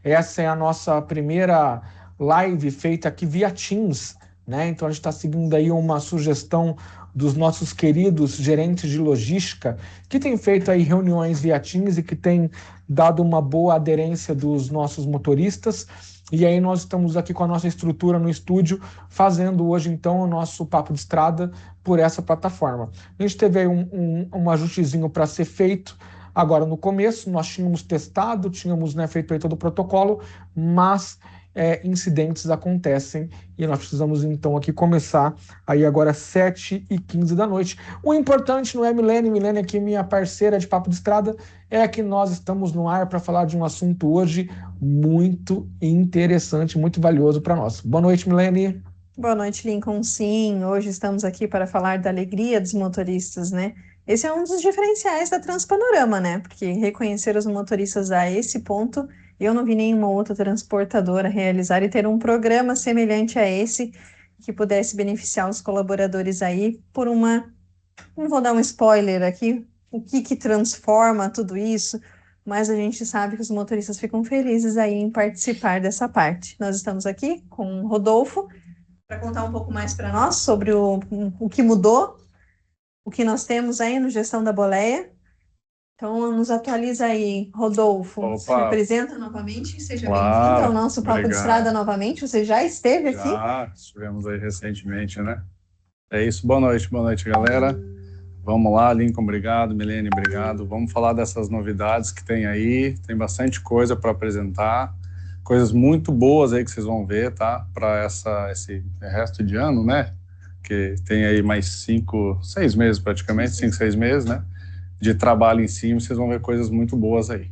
Essa é a nossa primeira live feita aqui via Teams, né? Então a gente está seguindo aí uma sugestão dos nossos queridos gerentes de logística, que têm feito aí reuniões via Teams e que têm dado uma boa aderência dos nossos motoristas. E aí nós estamos aqui com a nossa estrutura no estúdio, fazendo hoje então o nosso Papo de Estrada por essa plataforma. A gente teve aí um ajustezinho para ser feito. Agora, no começo, nós tínhamos testado, tínhamos, né, feito aí todo o protocolo, mas incidentes acontecem e nós precisamos, então, aqui começar aí agora às 7h15 da noite. O importante não é Milene aqui, minha parceira de Papo de Estrada, é que nós estamos no ar para falar de um assunto hoje muito interessante, muito valioso para nós. Boa noite, Milene. Boa noite, Lincoln. Sim, hoje estamos aqui para falar da alegria dos motoristas, né? Esse é um dos diferenciais da Transpanorama, né? Porque reconhecer os motoristas a esse ponto, eu não vi nenhuma outra transportadora realizar e ter um programa semelhante a esse que pudesse beneficiar os colaboradores aí por uma... Não vou dar um spoiler aqui, o que transforma tudo isso, mas a gente sabe que os motoristas ficam felizes aí em participar dessa parte. Nós estamos aqui com o Rodolfo, para contar um pouco mais para nós sobre o que mudou, o que nós temos aí no Gestão da Boleia. Então, nos atualiza aí, Rodolfo. Opa. Se apresenta novamente, seja Claro, bem-vindo ao nosso Papo de obrigado. Estrada novamente. Você já esteve aqui? Já estivemos aí recentemente, né? É isso, boa noite, galera. Vamos lá, Lincoln, obrigado, Milene, obrigado. Vamos falar dessas novidades que tem aí, tem bastante coisa para apresentar, coisas muito boas aí que vocês vão ver, tá? Para esse resto de ano, né? Que tem aí mais 6 meses praticamente, 5, 6 meses, né? De trabalho em cima, vocês vão ver coisas muito boas aí.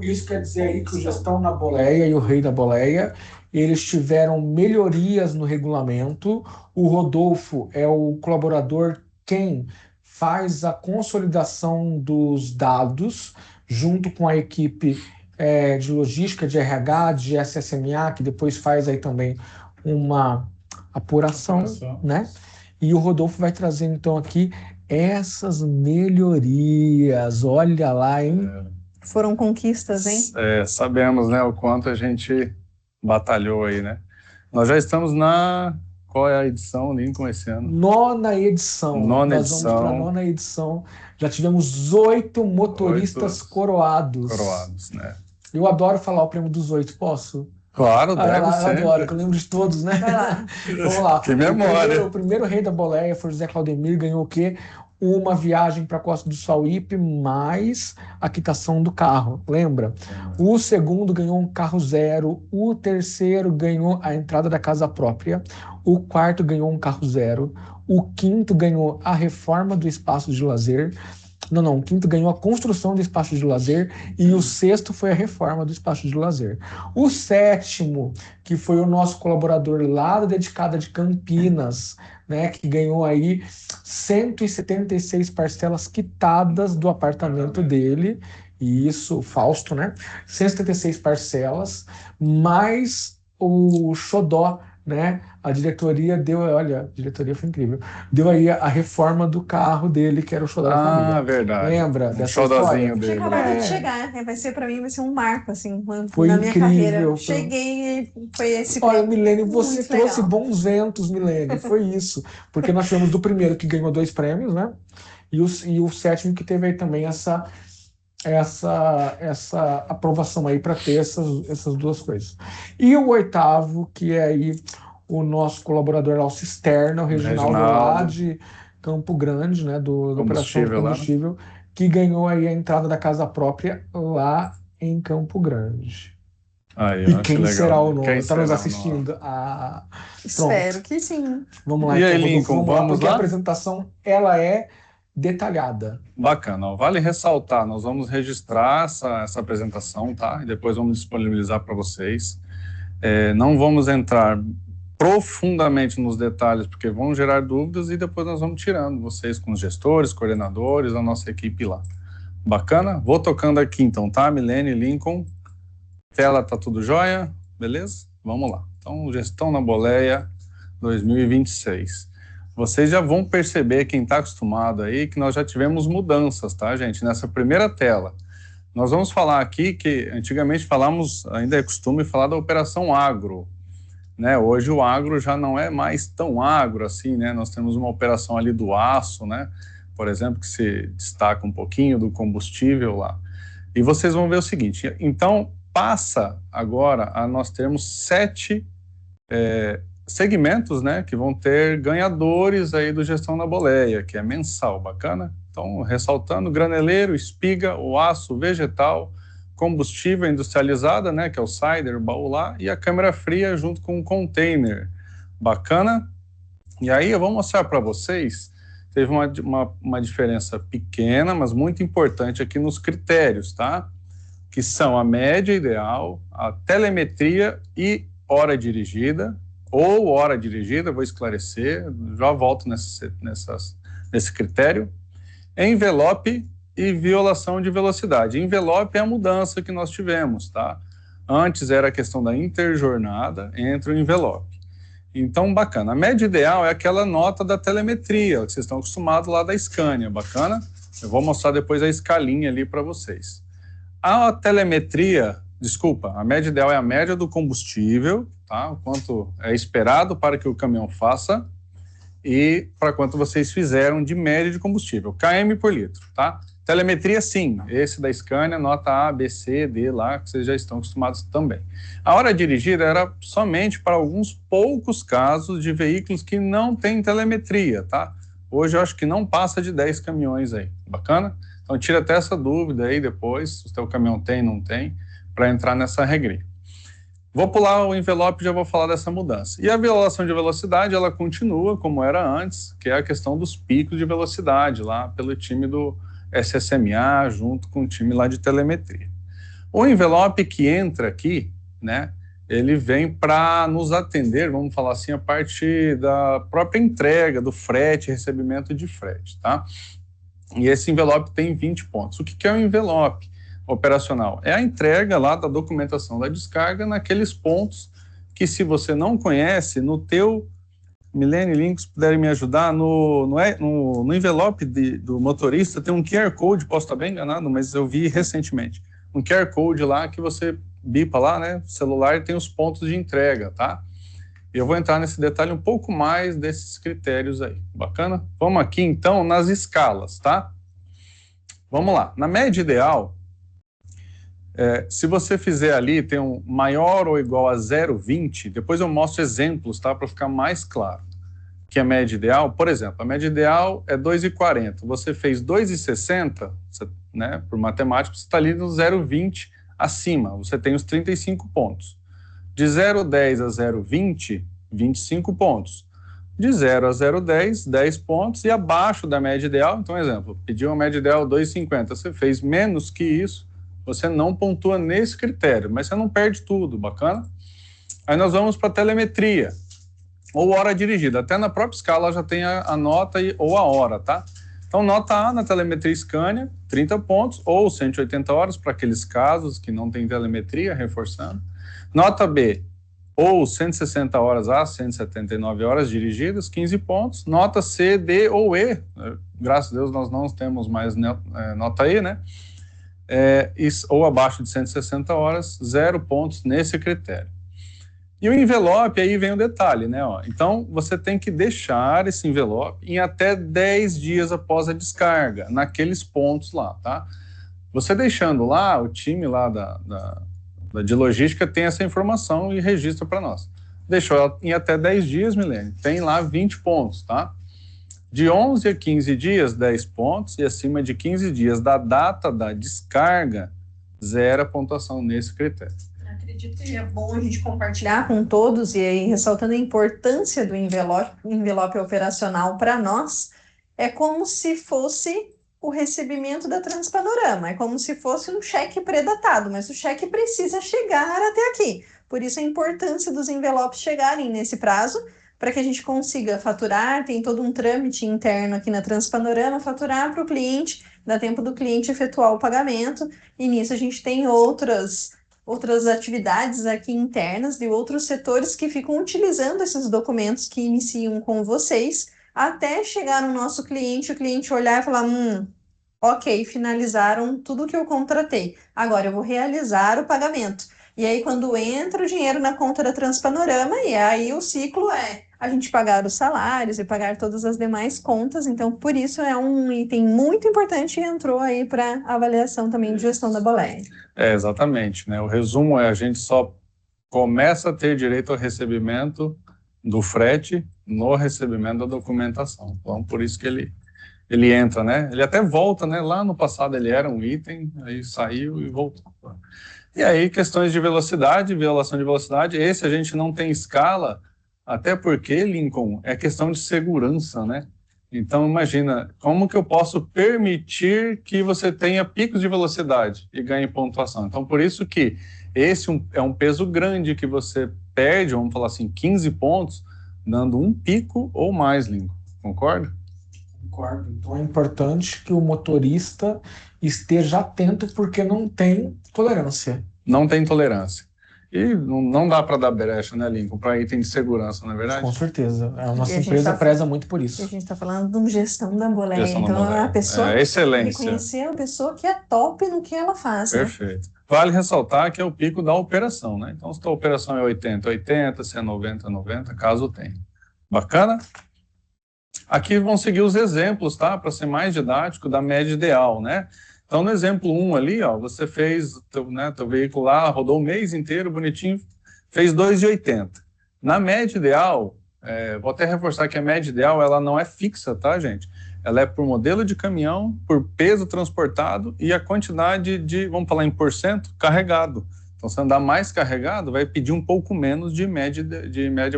Isso quer dizer aí que o Gestão na Boleia e o Rei da Boleia, eles tiveram melhorias no regulamento. O Rodolfo é o colaborador quem faz a consolidação dos dados junto com a equipe de logística, de RH, de SSMA, que depois faz aí também uma apuração, né? E o Rodolfo vai trazer então aqui essas melhorias. Olha lá, hein? Foram conquistas, hein? Sabemos, né, o quanto a gente batalhou aí, né? Nós já estamos Qual é a edição, Lincoln, esse ano? Nona edição. Nós vamos para a nona edição. Já tivemos 8 motoristas coroados. Coroados, né? Eu adoro falar o prêmio dos 8, posso? Claro, deve ser. Eu adoro, que eu lembro de todos, né? Vai lá. Vamos lá. Que memória. O primeiro Rei da Boleia foi o José Claudemir, ganhou o quê? Uma viagem para a Costa do Sauípe, mais a quitação do carro, lembra? O segundo ganhou um carro zero, o terceiro ganhou a entrada da casa própria, o quarto ganhou um carro zero, o quinto ganhou a reforma do espaço de lazer, o quinto ganhou a construção do espaço de lazer e o sexto foi a reforma do espaço de lazer. O sétimo, que foi o nosso colaborador lá da Dedicada de Campinas, né, que ganhou aí 176 parcelas quitadas do apartamento dele, e isso, Fausto, né, 176 parcelas, mais o xodó, né, a diretoria deu, olha, a diretoria foi incrível, deu aí a reforma do carro dele, que era o xodó da família. Verdade. Lembra dessa xodózinho história? dele. Tinha acabado de chegar, né? Vai ser um marco, assim, Foi na minha incrível, carreira. Cheguei e foi esse... Olha, Milene, você muito trouxe legal. bons ventos, Milene, foi isso. Porque nós tivemos do primeiro que ganhou 2 prêmios, né? E o sétimo que teve aí também essa aprovação aí para ter essas duas coisas. E o oitavo, que é aí o nosso colaborador lá, o Cisterna, o Reginaldo lá de Campo Grande, né, do Operação Combustível, que ganhou aí a entrada da casa própria lá em Campo Grande. Aí, e quem será o nome? Está nos assistindo? Espero que sim. Vamos lá, e aí, então, Lincoln, vamos porque lá? a apresentação ela é detalhada. Bacana, vale ressaltar, nós vamos registrar essa apresentação, tá? E depois vamos disponibilizar para vocês. Não vamos entrar profundamente nos detalhes, porque vão gerar dúvidas e depois nós vamos tirando vocês com os gestores, coordenadores, a nossa equipe lá. Bacana? Vou tocando aqui então, tá? Milene, Lincoln, tela tá tudo jóia? Beleza? Vamos lá. Então, Gestão na Boleia 2026. Vocês já vão perceber, quem está acostumado aí, que nós já tivemos mudanças, tá, gente? Nessa primeira tela. Nós vamos falar aqui que antigamente falamos, ainda é costume falar da operação agro, né? Hoje o agro já não é mais tão agro assim, né? Nós temos uma operação ali do aço, né? Por exemplo, que se destaca um pouquinho do combustível lá. E vocês vão ver o seguinte, então passa agora a nós termos 7 segmentos, né, que vão ter ganhadores aí do Gestão na Boleia, que é mensal, bacana? Então, ressaltando, graneleiro, espiga, o aço vegetal, combustível industrializada, né, que é o cider, o baú lá, e a câmara fria junto com o container, bacana? E aí eu vou mostrar para vocês, teve uma diferença pequena, mas muito importante aqui nos critérios, tá? Que são a média ideal, a telemetria e hora dirigida, ou hora dirigida, vou esclarecer, já volto nesse critério. Envelope e violação de velocidade. Envelope é a mudança que nós tivemos, tá? Antes era a questão da interjornada entre o envelope. Então, bacana. A média ideal é aquela nota da telemetria, que vocês estão acostumados lá da Scania, bacana? Eu vou mostrar depois a escalinha ali para vocês. A telemetria, desculpa, a média ideal é a média do combustível, tá? O quanto é esperado para que o caminhão faça e para quanto vocês fizeram de média de combustível, km por litro, tá? Telemetria, sim, esse da Scania, nota A, B, C, D lá, que vocês já estão acostumados também. A hora dirigida era somente para alguns poucos casos de veículos que não têm telemetria, tá? Hoje eu acho que não passa de 10 caminhões aí, bacana? Então tira até essa dúvida aí depois, se o seu caminhão tem, não tem, para entrar nessa regrinha. Vou pular o envelope e já vou falar dessa mudança. E a violação de velocidade, ela continua como era antes, que é a questão dos picos de velocidade, lá pelo time do SSMA, junto com o time lá de telemetria. O envelope que entra aqui, né, ele vem para nos atender, vamos falar assim, a parte da própria entrega, do frete, recebimento de frete, tá? E esse envelope tem 20 pontos. O que é um envelope operacional? É a entrega lá da documentação da descarga naqueles pontos que, se você não conhece, no teu Milene Links puderem me ajudar, no envelope do motorista tem um QR Code, posso estar bem enganado, mas eu vi recentemente, um QR Code lá que você bipa lá, né, celular, e tem os pontos de entrega, tá? Eu vou entrar nesse detalhe um pouco mais desses critérios aí, bacana? Vamos aqui então nas escalas, tá? Vamos lá, na média ideal, se você fizer ali, tem um maior ou igual a 0,20, depois eu mostro exemplos, tá? Para ficar mais claro. Que a média ideal, por exemplo, a média ideal é 2,40. Você fez 2,60, né? Por matemática, você está ali no 0,20 acima. Você tem os 35 pontos. De 0,10 a 0,20, 25 pontos. De 0 a 0,10, 10 pontos. E abaixo da média ideal, então, exemplo, pediu uma média ideal 2,50. Você fez menos que isso, você não pontua nesse critério, mas você não perde tudo, bacana? Aí nós vamos para a telemetria, ou hora dirigida. Até na própria escala já tem a nota ou a hora, tá? Então, nota A na telemetria Scania, 30 pontos, ou 180 horas para aqueles casos que não tem telemetria, reforçando. Nota B, ou 160 horas a 179 horas dirigidas, 15 pontos. Nota C, D ou E, graças a Deus nós não temos mais nota E, né? Ou abaixo de 160 horas, 0 pontos nesse critério. E o envelope, aí vem o detalhe, né? Então, você tem que deixar esse envelope em até 10 dias após a descarga, naqueles pontos lá, tá? Você deixando lá, o time lá de logística tem essa informação e registra para nós. Deixou em até 10 dias, Milene, tem lá 20 pontos, tá? De 11 a 15 dias, 10 pontos, e acima de 15 dias da data da descarga, 0 pontuação nesse critério. Acredito que é bom a gente compartilhar com todos, e aí ressaltando a importância do envelope operacional para nós, é como se fosse o recebimento da Transpanorama, é como se fosse um cheque pré-datado, mas o cheque precisa chegar até aqui. Por isso a importância dos envelopes chegarem nesse prazo, para que a gente consiga faturar, tem todo um trâmite interno aqui na Transpanorama, faturar para o cliente, dá tempo do cliente efetuar o pagamento, e nisso a gente tem outras atividades aqui internas de outros setores que ficam utilizando esses documentos que iniciam com vocês, até chegar no nosso cliente, o cliente olhar e falar, ok, finalizaram tudo que eu contratei. Agora eu vou realizar o pagamento. E aí, quando entra o dinheiro na conta da Transpanorama, e aí o ciclo é a gente pagar os salários e pagar todas as demais contas. Então, por isso é um item muito importante e entrou aí para avaliação também de gestão da boleia. Exatamente, né? O resumo é a gente só começa a ter direito ao recebimento do frete no recebimento da documentação. Então, por isso que ele entra, né? Ele até volta, né? Lá no passado ele era um item, aí saiu e voltou. E aí, questões de velocidade, violação de velocidade, esse a gente não tem escala, até porque, Lincoln, é questão de segurança, né? Então, imagina, como que eu posso permitir que você tenha picos de velocidade e ganhe pontuação? Então, por isso que esse é um peso grande que você perde, vamos falar assim, 15 pontos, dando um pico ou mais, Lincoln. Concorda? Concordo. Então é importante que o motorista esteja atento, porque não tem tolerância. Não tem tolerância. E não dá para dar brecha, né, Lincoln, para item de segurança, não é verdade? Com certeza. A nossa E a gente empresa tá- preza muito por E a isso. gente está falando de gestão da boleia. Gestão da Então, boleia. a pessoa É, excelência. reconhecer a pessoa que é top no que ela faz, né? Perfeito. Vale ressaltar que é o pico da operação, né? Então, se a operação é 80, 80, se é 90, 90, caso tenha. Bacana? Aqui vão seguir os exemplos, tá? Para ser mais didático, da média ideal, né? Então, no exemplo 1 ali, ó, você fez, teu veículo lá, rodou o mês inteiro, bonitinho, fez 2,80. Na média ideal, vou até reforçar que a média ideal, ela não é fixa, tá, gente? Ela é por modelo de caminhão, por peso transportado e a quantidade de, vamos falar em porcento, carregado. Então, se andar mais carregado, vai pedir um pouco menos de média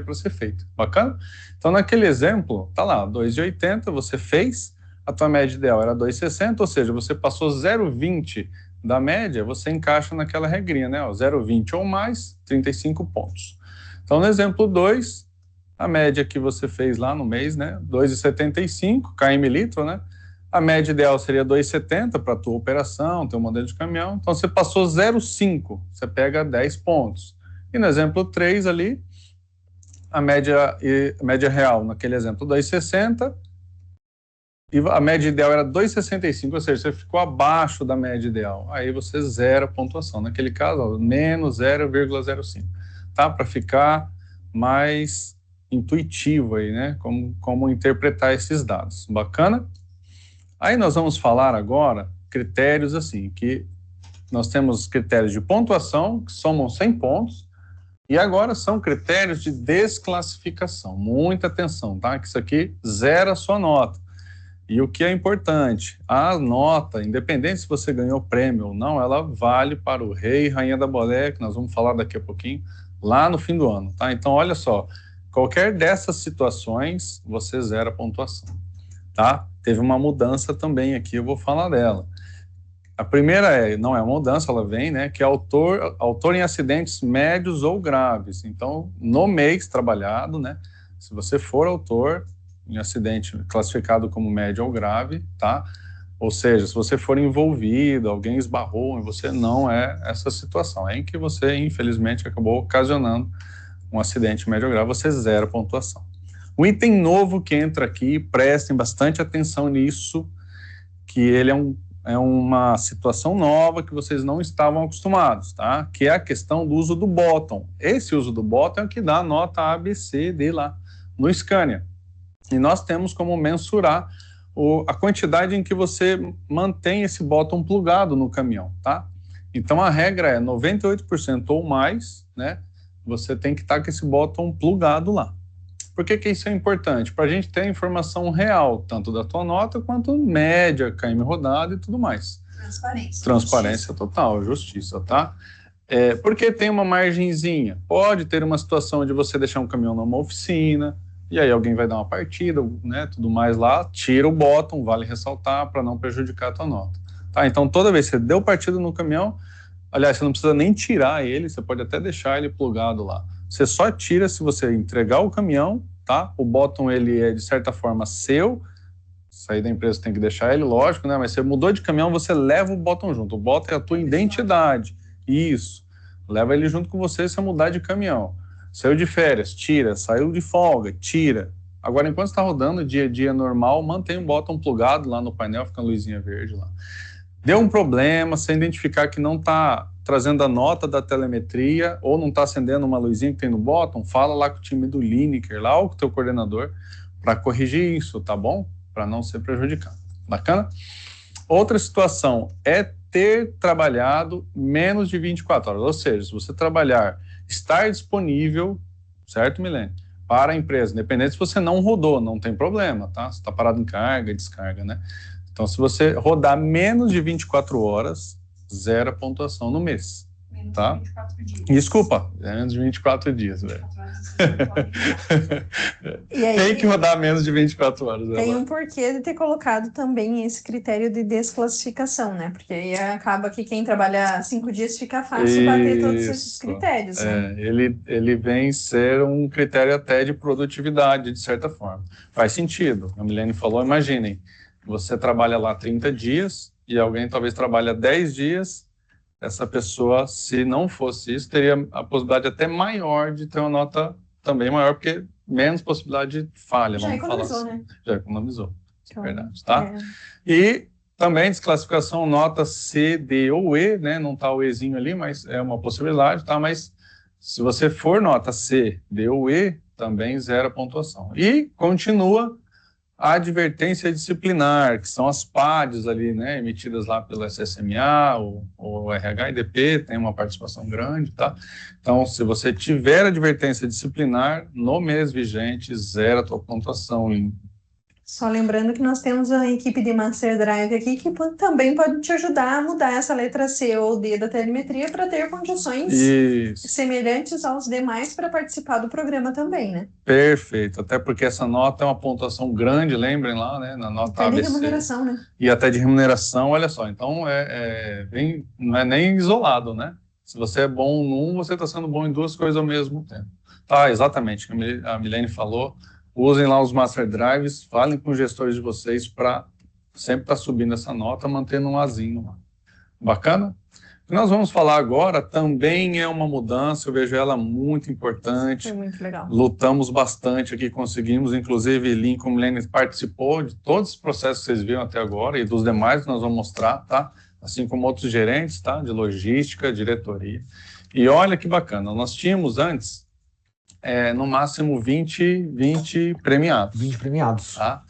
para ser feito. Bacana? Então, naquele exemplo, tá lá, 2,80, você fez, a tua média ideal era 2,60, ou seja, você passou 0,20 da média, você encaixa naquela regrinha, né? 0,20 ou mais, 35 pontos. Então, no exemplo 2, a média que você fez lá no mês, né? 2,75 km/litro, né? A média ideal seria 2,70 para a tua operação, teu modelo de caminhão. Então, você passou 0,5, você pega 10 pontos. E no exemplo 3 ali, a média real, naquele exemplo, 2,60, e a média ideal era 2,65, ou seja, você ficou abaixo da média ideal. Aí você zera a pontuação. Naquele caso, ó, menos 0,05. Tá? Para ficar mais intuitivo aí, né? Como interpretar esses dados. Bacana? Aí nós vamos falar agora critérios assim, que nós temos critérios de pontuação, que somam 100 pontos, e agora são critérios de desclassificação. Muita atenção, tá? Que isso aqui zera a sua nota. E o que é importante, a nota, independente se você ganhou prêmio ou não, ela vale para o rei e rainha da boleia, que nós vamos falar daqui a pouquinho, lá no fim do ano, tá? Então, olha só, qualquer dessas situações, você zera a pontuação, tá? Teve uma mudança também aqui, eu vou falar dela. A primeira não é uma mudança, ela vem, né, que é autor em acidentes médios ou graves. Então, no mês trabalhado, né, se você for autor em acidente classificado como médio ou grave, tá? Ou seja, se você for envolvido, alguém esbarrou em você, não é essa situação. É em que você, infelizmente, acabou ocasionando um acidente médio ou grave, você zera a pontuação. Um item novo que entra aqui, prestem bastante atenção nisso, que ele é uma situação nova que vocês não estavam acostumados, tá? Que é a questão do uso do bottom. Esse uso do bottom é o que dá a nota A, B, C, D lá no Scania. E nós temos como mensurar a quantidade em que você mantém esse bottom plugado no caminhão, tá? Então a regra é 98% ou mais, né? Você tem que estar com esse bottom plugado lá. Por que isso é importante? Para a gente ter a informação real, tanto da tua nota, quanto média, km rodado e tudo mais. Transparência total, justiça, tá? Porque tem uma margenzinha. Pode ter uma situação de você deixar um caminhão numa oficina, e aí alguém vai dar uma partida, né, tudo mais lá, tira o bottom, vale ressaltar, para não prejudicar a tua nota. Tá? Então, toda vez que você deu partida no caminhão, aliás, você não precisa nem tirar ele, você pode até deixar ele plugado lá. Você só tira se você entregar o caminhão, tá? O bottom, ele é, de certa forma, seu. Sair da empresa tem que deixar ele, lógico, né? Mas você mudou de caminhão, você leva o bottom junto. O bottom é a tua identidade. Isso. Leva ele junto com você se você mudar de caminhão. Saiu de férias, tira. Saiu de folga, tira. Agora, enquanto está rodando dia a dia normal, mantém o bottom plugado lá no painel, fica a luzinha verde lá. Deu um problema, você identificar que não está trazendo a nota da telemetria ou não está acendendo uma luzinha que tem no bottom, fala lá com o time do Lineker, lá ou com o teu coordenador, para corrigir isso, tá bom? Para não ser prejudicado. Bacana? Outra situação é ter trabalhado menos de 24 horas, ou seja, se você trabalhar, estar disponível, certo, Milene? Para a empresa, independente se você não rodou, não tem problema, tá? Você está parado em carga, descarga, né? Então, se você rodar menos de 24 horas, zero a pontuação no mês, tá? Menos de 24 dias. Desculpa, menos de 24 dias, velho. E aí, Tem que rodar menos de 24 horas. tem um porquê de ter colocado também esse critério de desclassificação, né? Porque aí acaba que quem trabalha 5 dias fica fácil bater todos esses Isso. critérios, né? Ele vem ser um critério até de produtividade, de certa forma. Faz sentido. A Milene falou, imaginem, você trabalha lá 30 dias e alguém talvez trabalha 10 dias, essa pessoa, se não fosse isso, teria a possibilidade até maior de ter uma nota também maior, porque menos possibilidade de falha, Já vamos falar economizou, assim. né? Já economizou, Então, verdade, tá? é. E também desclassificação nota C, D ou E, né? Não tá o Ezinho ali, mas é uma possibilidade, tá? Mas se você for nota C, D ou E, também zero a pontuação. E continua a advertência disciplinar, que são as PADs ali, né, emitidas lá pelo SSMA, o RH-IDP, tem uma participação grande, tá? Então, se você tiver advertência disciplinar, no mês vigente, zero a tua pontuação. Só lembrando que nós temos a equipe de Master Drive aqui que também pode te ajudar a mudar essa letra C ou D da telemetria para ter condições Isso. semelhantes aos demais para participar do programa também, né? Perfeito, até porque essa nota é uma pontuação grande, lembrem lá, né, na nota Até de ABC. remuneração, né? E até de remuneração, olha só, então não é nem isolado, né? Se você é bom num, você está sendo bom em duas coisas ao mesmo tempo. Tá, exatamente, a Milene falou, usem lá os Master Drives, falem com os gestores de vocês para sempre estar subindo essa nota, mantendo um azinho lá. Bacana? O que nós vamos falar agora também é uma mudança, eu vejo ela muito importante. Foi muito legal. Lutamos bastante aqui, conseguimos, inclusive Lincoln Milene participou de todos os processos que vocês viram até agora e dos demais que nós vamos mostrar, tá? Assim como outros gerentes, tá? De logística, diretoria. E olha que bacana, nós tínhamos antes, no máximo 20 premiados. 20 premiados. Tá?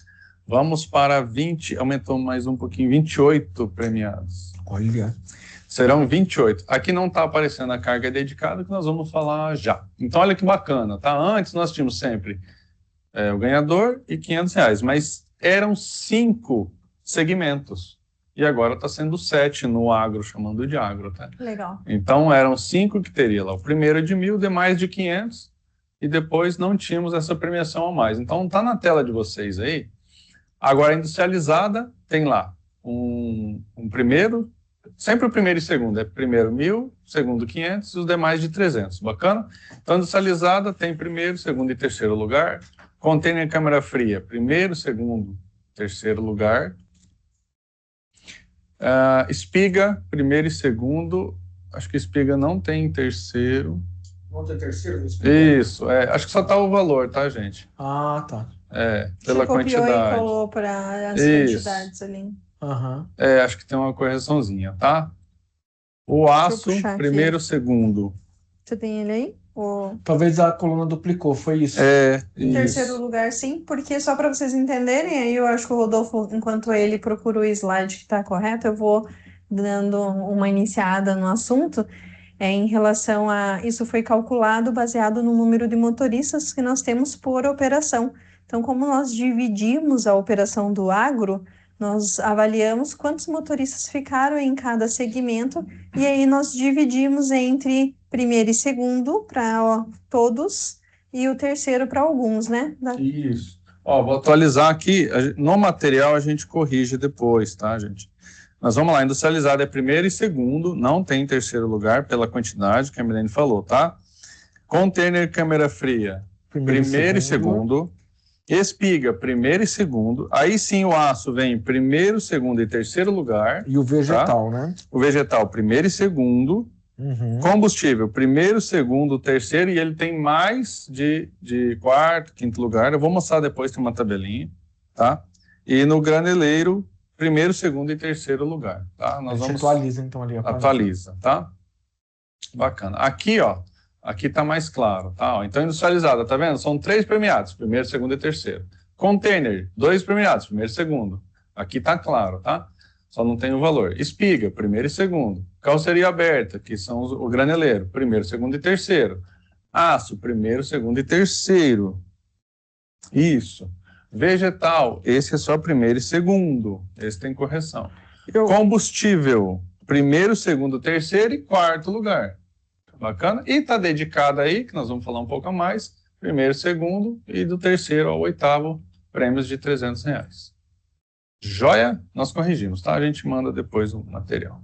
Vamos para 20, aumentou mais um pouquinho, 28 premiados. Olha. Serão 28. Aqui não está aparecendo a carga dedicada, que nós vamos falar já. Então, olha que bacana, tá? Antes nós tínhamos sempre o ganhador e R$500, mas eram 5 segmentos. E agora está sendo 7 no agro, chamando de agro, tá? Legal. Então, eram 5 que teria lá. O primeiro de 1.000, demais de 500, e depois não tínhamos essa premiação a mais. Então, está na tela de vocês aí. Agora, a industrializada tem lá um primeiro, sempre o primeiro e segundo, primeiro 1.000, segundo 500 e os demais de 300, bacana? Então, industrializada tem primeiro, segundo e terceiro lugar. Container câmara fria, primeiro, segundo, terceiro lugar. Espiga, primeiro e segundo, acho que espiga não tem terceiro. Não tem terceiro? Isso, acho que só tá o valor, tá, gente? Ah, tá. Pela Você copiou quantidade. e colou para as Isso. quantidades ali. Aham. Acho que tem uma correções,inha, tá? O aço, puxar aqui. primeiro, segundo. Você tem ele aí? Talvez a coluna duplicou, foi isso. Em terceiro lugar, sim, porque só para vocês entenderem, aí eu acho que o Rodolfo, enquanto ele procura o slide que está correto, eu vou dando uma iniciada no assunto. Em relação a isso, foi calculado baseado no número de motoristas que nós temos por operação. Então, como nós dividimos a operação do agro, nós avaliamos quantos motoristas ficaram em cada segmento e aí nós dividimos entre primeiro e segundo para todos e o terceiro para alguns, né? Isso. Vou atualizar aqui. No material a gente corrige depois, tá, gente? Mas vamos lá, industrializado é primeiro e segundo, não tem terceiro lugar pela quantidade que a Milene falou, tá? Container câmera fria, primeiro e segundo. Espiga, primeiro e segundo. Aí sim o aço vem primeiro, segundo e terceiro lugar. E o vegetal, né? O vegetal, primeiro e segundo. Combustível, primeiro, segundo, terceiro, e ele tem mais de quarto, quinto lugar. Eu vou mostrar depois, tem uma tabelinha, tá? E no graneleiro, primeiro, segundo e terceiro lugar, tá? Nós vamos... atualiza, então, ali. Atualiza, tá? Bacana. Aqui, ó, aqui tá mais claro, tá? Ó, então, industrializada, tá vendo? São 3 premiados, primeiro, segundo e terceiro. Container, 2 premiados, primeiro e segundo. Aqui tá claro, tá? Só não tem o valor. Espiga, primeiro e segundo. Calceria aberta, que são o graneleiro, primeiro, segundo e terceiro. Aço, primeiro, segundo e terceiro. Isso. Vegetal, esse é só primeiro e segundo. Esse tem correção. Combustível, primeiro, segundo, terceiro e quarto lugar. Bacana? E tá dedicado aí, que nós vamos falar um pouco a mais, primeiro, segundo e do terceiro ao oitavo, prêmios de R$300. Joia? Nós corrigimos, tá? A gente manda depois o material.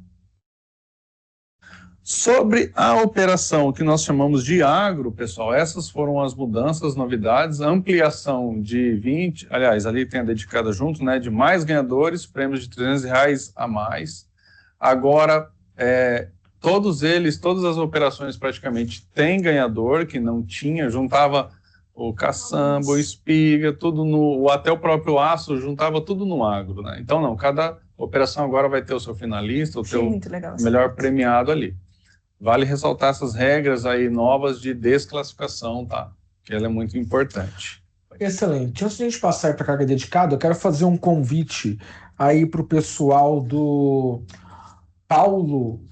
Sobre a operação que nós chamamos de agro, pessoal, essas foram as mudanças, novidades, ampliação de 20, aliás, ali tem a dedicada junto, né, de mais ganhadores, prêmios de R$300 a mais. Agora, todos as operações praticamente têm ganhador, que não tinha, juntava o caçamba, o espiga, tudo até o próprio aço, juntava tudo no agro, né? Então, não, cada operação agora vai ter o seu finalista, o seu melhor premiado ali. Vale ressaltar essas regras aí novas de desclassificação, tá? Que ela é muito importante. Excelente. Antes de a gente passar para a carga dedicada, eu quero fazer um convite aí para o pessoal do Paulo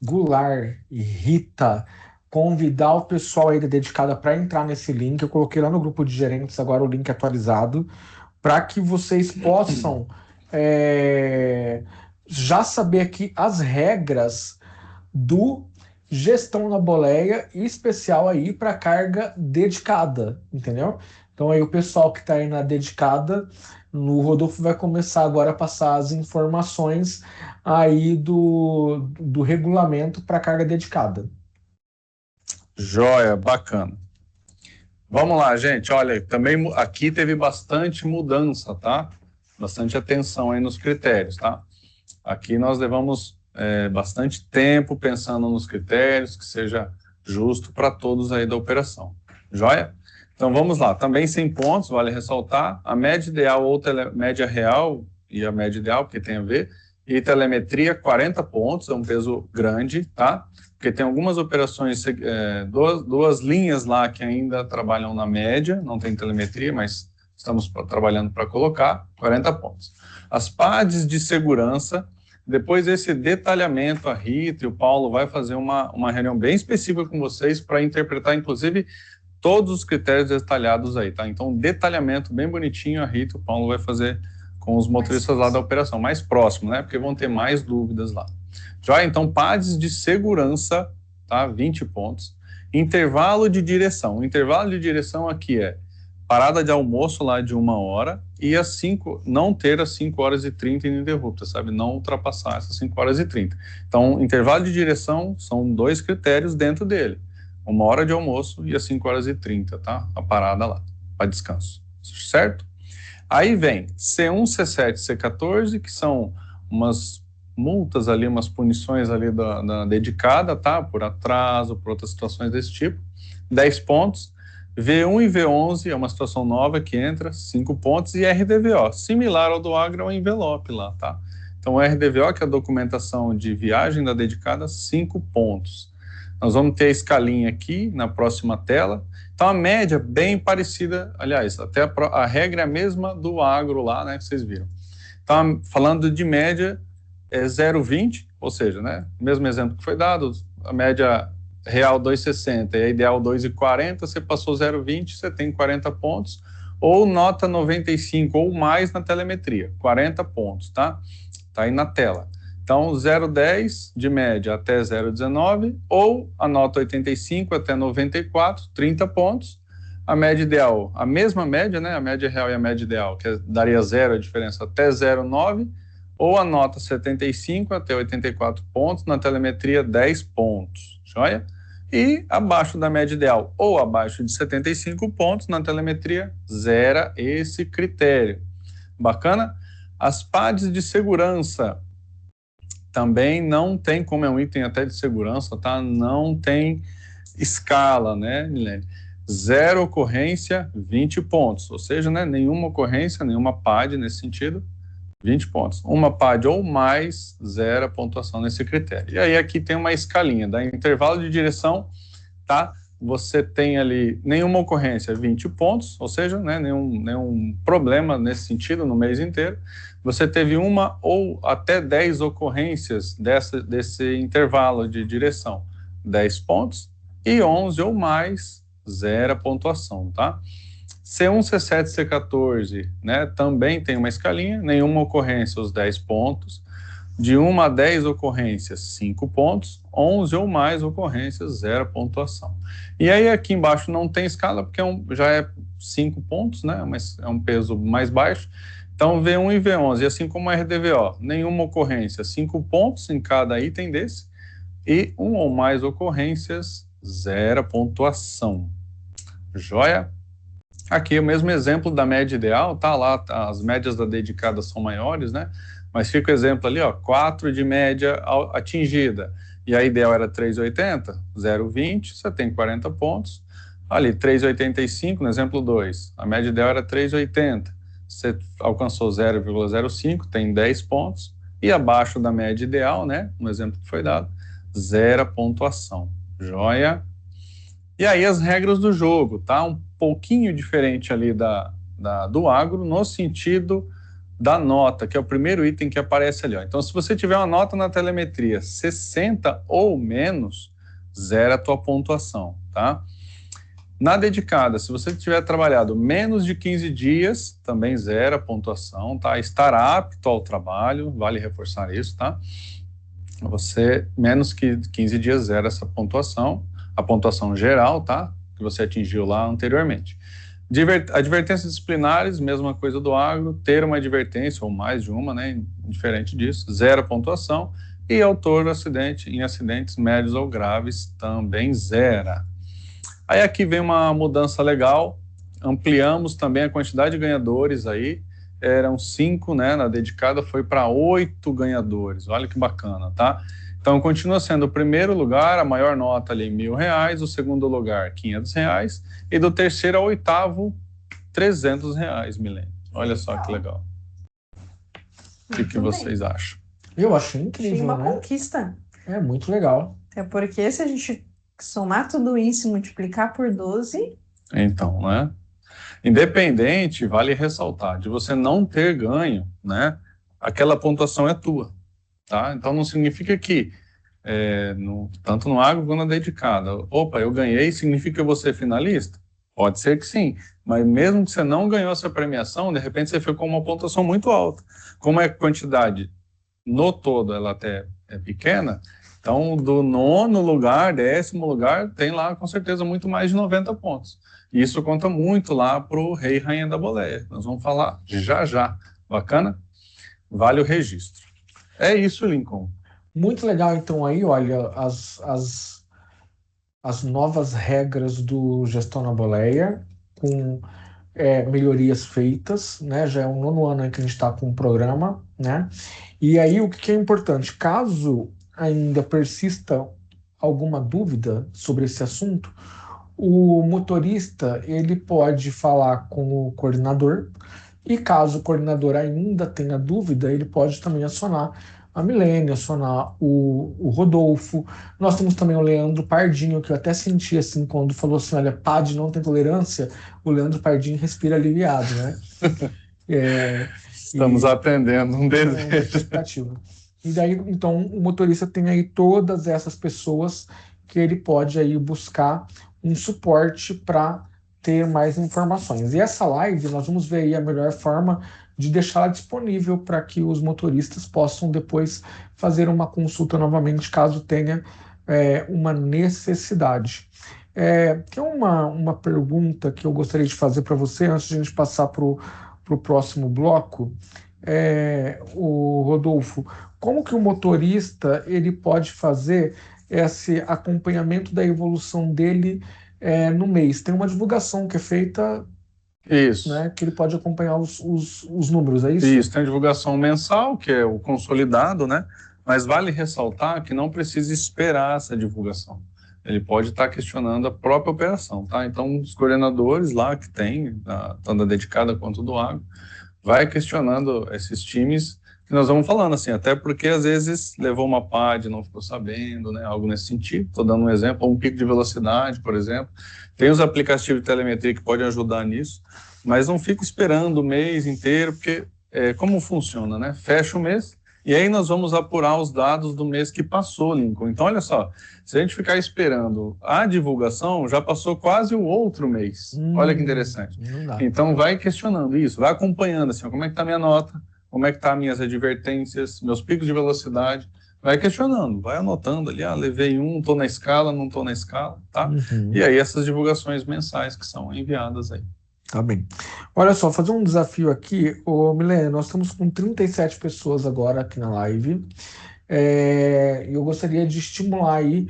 Goulart e Rita, convidar o pessoal aí da dedicada para entrar nesse link. Eu coloquei lá no grupo de gerentes agora o link atualizado, para que vocês possam já saber aqui as regras do gestão na boleia, e especial aí para carga dedicada, entendeu? Então aí o pessoal que está aí na dedicada, o Rodolfo vai começar agora a passar as informações aí do regulamento para carga dedicada. Joia, bacana. Vamos lá, gente. Olha, também aqui teve bastante mudança, tá? Bastante atenção aí nos critérios, tá? Aqui nós levamos bastante tempo pensando nos critérios, que seja justo para todos aí da operação. Joia? Então vamos lá. Também 100 pontos, vale ressaltar. A média ideal ou média real, e a média ideal, porque tem a ver, e telemetria 40 pontos, é um peso grande, tá? Porque tem algumas operações, duas linhas lá que ainda trabalham na média, não tem telemetria, mas estamos trabalhando para colocar 40 pontos. As PADs de segurança, depois desse detalhamento, a Rita e o Paulo vai fazer uma reunião bem específica com vocês para interpretar, inclusive, todos os critérios detalhados aí, tá? Então, um detalhamento bem bonitinho, a Rita e o Paulo vai fazer com os motoristas lá da operação, mais próximo, né? Porque vão ter mais dúvidas lá. Já, então, PADs de segurança, tá? 20 pontos. Intervalo de direção. O intervalo de direção aqui é parada de almoço lá de 1 hora e não ter as 5 horas e 30 ininterruptas, sabe? Não ultrapassar essas 5 horas e 30. Então, intervalo de direção são 2 critérios dentro dele. 1 hora de almoço e as 5 horas e 30, tá? A parada lá, para descanso. Certo? Aí vem C1, C7, C14, que são umas multas ali, umas punições ali da dedicada, tá? Por atraso, por outras situações desse tipo. 10 pontos. V1 e V11 é uma situação nova que entra, 5 pontos. E RDVO, similar ao do agro, é um envelope lá, tá? Então, o RDVO, que é a documentação de viagem da dedicada, 5 pontos. Nós vamos ter a escalinha aqui na próxima tela. Então, a média bem parecida, aliás, até a regra é a mesma do agro lá, né, que vocês viram. Então, falando de média, é 0,20, ou seja, né, mesmo exemplo que foi dado, a média real 2,60 e a ideal 2,40, você passou 0,20, você tem 40 pontos, ou nota 95 ou mais na telemetria, 40 pontos, tá? Tá aí na tela. Então, 0,10 de média até 0,19, ou a nota 85 até 94, 30 pontos. A média ideal, a mesma média, né? A média real e a média ideal, que daria 0 a diferença até 0,9, ou a nota 75 até 84 pontos, na telemetria 10 pontos, joia? E abaixo da média ideal ou abaixo de 75 pontos, na telemetria, zera esse critério. Bacana? As PADs de segurança, Também não tem, como é um item até de segurança, tá? Não tem escala, né, Milene? 0 ocorrência, 20 pontos. Ou seja, né, nenhuma ocorrência, nenhuma PAD nesse sentido, 20 pontos. Uma PAD ou mais, 0 a pontuação nesse critério. E aí aqui tem uma escalinha, da intervalo de direção, tá? Você tem ali nenhuma ocorrência, 20 pontos, ou seja, né, nenhum problema nesse sentido no mês inteiro. Você teve uma ou até 10 ocorrências desse intervalo de direção, 10 pontos, e 11 ou mais, 0 a pontuação, tá? C1, C7, C14, né, também tem uma escalinha, nenhuma ocorrência, os 10 pontos. De 1 a 10 ocorrências, 5 pontos. 11 ou mais ocorrências, 0 pontuação. E aí aqui embaixo não tem escala, porque já é 5 pontos, né? Mas é um peso mais baixo. Então, V1 e V11, e assim como a RDVO, nenhuma ocorrência, 5 pontos em cada item desse. E 1 ou mais ocorrências, 0 pontuação. Joia? Aqui o mesmo exemplo da média ideal, tá lá, as médias da dedicada são maiores, né? Mas fica o exemplo ali, ó, 4 de média atingida. E a ideal era 3,80, 0,20, você tem 40 pontos. Ali, 3,85, no exemplo 2, a média ideal era 3,80. Você alcançou 0,05, tem 10 pontos. E abaixo da média ideal, né, no exemplo que foi dado, 0 pontuação. Joia? E aí as regras do jogo, tá? Um pouquinho diferente ali do agro, no sentido da nota, que é o primeiro item que aparece ali, ó. Então, se você tiver uma nota na telemetria 60 ou menos, 0 a tua pontuação, tá? Na dedicada, se você tiver trabalhado menos de 15 dias, também 0 a pontuação, tá? Estar apto ao trabalho, vale reforçar isso, tá? Você, menos que 15 dias, 0 essa pontuação, a pontuação geral, tá? Que você atingiu lá anteriormente. Advertências disciplinares, mesma coisa do agro, ter uma advertência ou mais de uma, né, diferente disso, 0 pontuação, e autor do acidente em acidentes médios ou graves também 0. Aí aqui vem uma mudança legal, ampliamos também a quantidade de ganhadores aí, eram 5, né, na dedicada foi para 8 ganhadores, olha que bacana, tá? Então, continua sendo o primeiro lugar, a maior nota ali, R$1.000, o segundo lugar, R$500, e do terceiro ao oitavo, R$300, Milene. Olha só que legal. O que vocês acham? Eu achei incrível, Achei uma né? conquista. É muito legal. Até porque se a gente somar tudo isso e multiplicar por 12... Então, né? Independente, vale ressaltar, de você não ter ganho, né? Aquela pontuação é tua. Tá? Então não significa que, tanto no agro quanto na dedicada, opa, eu ganhei, significa que eu vou ser finalista? Pode ser que sim, mas mesmo que você não ganhou essa premiação, de repente você ficou com uma pontuação muito alta. Como é a quantidade no todo, ela até é pequena, então do 9º lugar, 10º lugar, tem lá com certeza muito mais de 90 pontos. E isso conta muito lá para o rei e rainha da boleia. Nós vamos falar já já. Bacana? Vale o registro. É isso, Lincoln. Muito legal, então, aí, olha, as novas regras do Gestão na Boleia, com melhorias feitas, né? Já é o 9º ano aí que a gente está com o programa, né? E aí, o que é importante, caso ainda persista alguma dúvida sobre esse assunto, o motorista, ele pode falar com o coordenador, e caso o coordenador ainda tenha dúvida, ele pode também acionar a Milene, acionar o Rodolfo. Nós temos também o Leandro Pardinho, que eu até senti assim, quando falou assim, olha, PAD não tem tolerância, o Leandro Pardinho respira aliviado, né? Estamos atendendo um desejo. E daí, então, o motorista tem aí todas essas pessoas que ele pode aí buscar um suporte para ter mais informações. E essa live, nós vamos ver aí a melhor forma de deixá-la disponível para que os motoristas possam depois fazer uma consulta novamente, caso tenha uma necessidade. Tem uma pergunta que eu gostaria de fazer para você, antes de a gente passar para o próximo bloco. O Rodolfo, como que o motorista ele pode fazer esse acompanhamento da evolução dele no mês? Tem uma divulgação que é feita, isso, né, que ele pode acompanhar os números, é isso? Isso, tem a divulgação mensal, que é o consolidado, né? Mas vale ressaltar que não precisa esperar essa divulgação. Ele pode estar questionando a própria operação, tá? Então, os coordenadores lá que tem, tanto da dedicada quanto do agro, vai questionando esses times que nós vamos falando, assim, até porque às vezes levou uma PAD, não ficou sabendo, né? Algo nesse sentido. Estou dando um exemplo, um pico de velocidade, por exemplo. Tem os aplicativos de telemetria que podem ajudar nisso, mas não fica esperando o mês inteiro, porque como funciona, né? Fecha o mês, e aí nós vamos apurar os dados do mês que passou, Lincoln. Então, olha só, se a gente ficar esperando a divulgação, já passou quase o outro mês. Olha que interessante. Então, vai questionando isso, vai acompanhando, assim, como é que está a minha nota, como é que estão minhas advertências, meus picos de velocidade, vai questionando, vai anotando ali, levei estou na escala, não estou na escala, tá? E aí essas divulgações mensais que são enviadas aí. Tá bem. Olha só, fazer um desafio aqui. Milene, nós estamos com 37 pessoas agora aqui na live. Eu gostaria de estimular aí